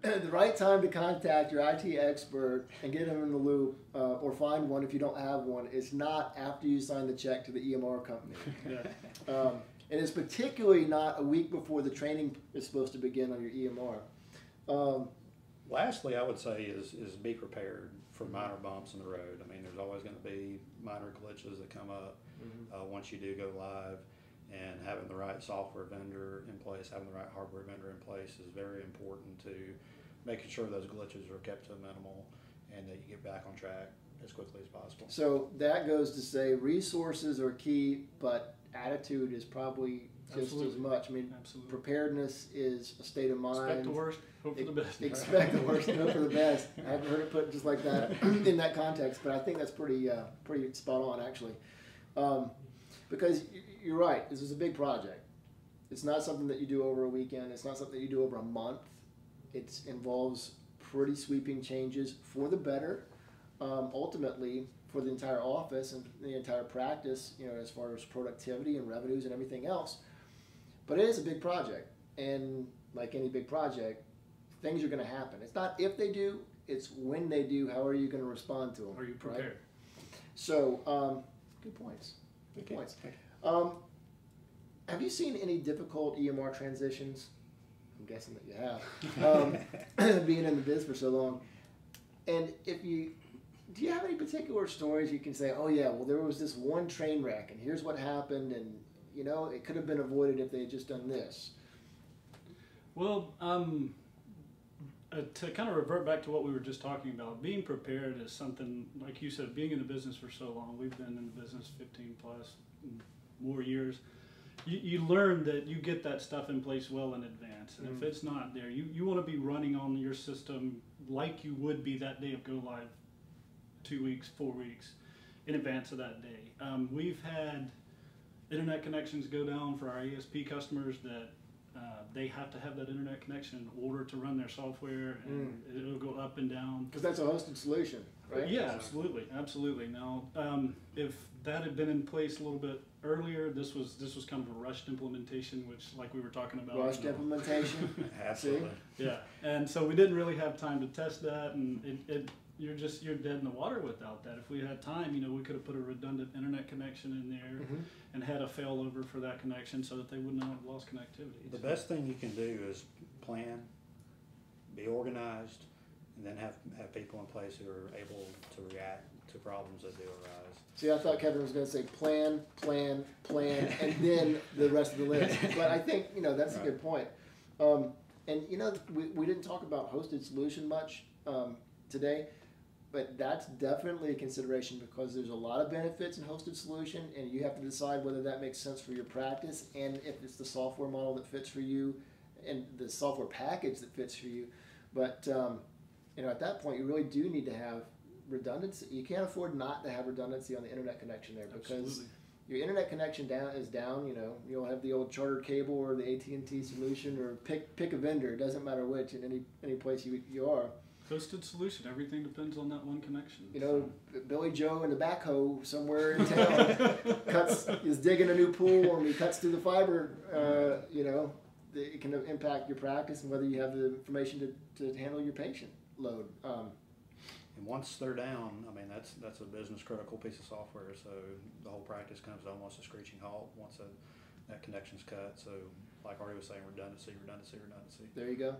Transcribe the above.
the right time to contact your IT expert and get them in the loop, or find one if you don't have one, is not after you sign the check to the EMR company. Yeah. And it's particularly not a week before the training is supposed to begin on your EMR. Lastly, I would say is be prepared for minor bumps in the road. I mean, there's always going to be minor glitches that come up once you do go live, and having the right software vendor in place, having the right hardware vendor in place is very important to making sure those glitches are kept to a minimal and that you get back on track as quickly as possible. So that goes to say resources are key, but attitude is probably just as much. I mean, preparedness is a state of mind. Expect the worst, hope for the best. Expect the worst and hope for the best. I haven't heard it put just like that in that context, but I think that's pretty spot on, actually. Because you're right, this is a big project. It's not something that you do over a weekend. It's not something that you do over a month. It involves pretty sweeping changes for the better, ultimately, for the entire office and the entire practice, you know, as far as productivity and revenues and everything else. But it is a big project, and like any big project, things are going to happen. It's not if they do, it's when they do. How are you going to respond to them? Are you prepared? Right? So, good points. Good points. Have you seen any difficult EMR transitions? I'm guessing that you have, being in the biz for so long. And do you have any particular stories you can say, oh yeah, well there was this one train wreck and here's what happened, and you know, it could have been avoided if they had just done this? Well, to kind of revert back to what we were just talking about, being prepared is something, like you said, being in the business for so long. We've been in the business 15 plus more years. You learn that you get that stuff in place well in advance, and if it's not there, you want to be running on your system like you would be that day of go live, 2 weeks, 4 weeks in advance of that day. We've had internet connections go down for our ESP customers that they have to have that internet connection in order to run their software, and it'll go up and down. Because that's a hosted solution, right? Yeah, absolutely, absolutely. Now, if that had been in place a little bit earlier, this was kind of a rushed implementation, which, like we were talking about, rushed implementation. Absolutely. Yeah, and so we didn't really have time to test that, and you're dead in the water without that. If we had time, you know, we could have put a redundant internet connection in there and had a failover for that connection so that they wouldn't have lost connectivity. The best thing you can do is plan, be organized, and then have people in place who are able to react to problems that do arise. See, I thought Kevin was going to say plan, plan, plan, and then the rest of the list. But I think, you know, that's a good point. And, you know, we didn't talk about hosted solution much today, but that's definitely a consideration because there's a lot of benefits in hosted solution, and you have to decide whether that makes sense for your practice and if it's the software model that fits for you and the software package that fits for you. But, you know, at that point, you really do need to have redundancy. You can't afford not to have redundancy on the internet connection there, because your internet connection is down. You know, you'll have the old Charter cable or the AT&T solution, or pick a vendor. It doesn't matter which in any place you are. Hosted solution. Everything depends on that one connection. You know, Billy Joe in the backhoe somewhere in town is digging a new pool, and he cuts through the fiber. You know, it can impact your practice and whether you have the information to handle your patient load. And once they're down, I mean, that's a business critical piece of software. So the whole practice comes to almost a screeching halt once that connection's cut. So, like Hardie was saying, redundancy. There you go.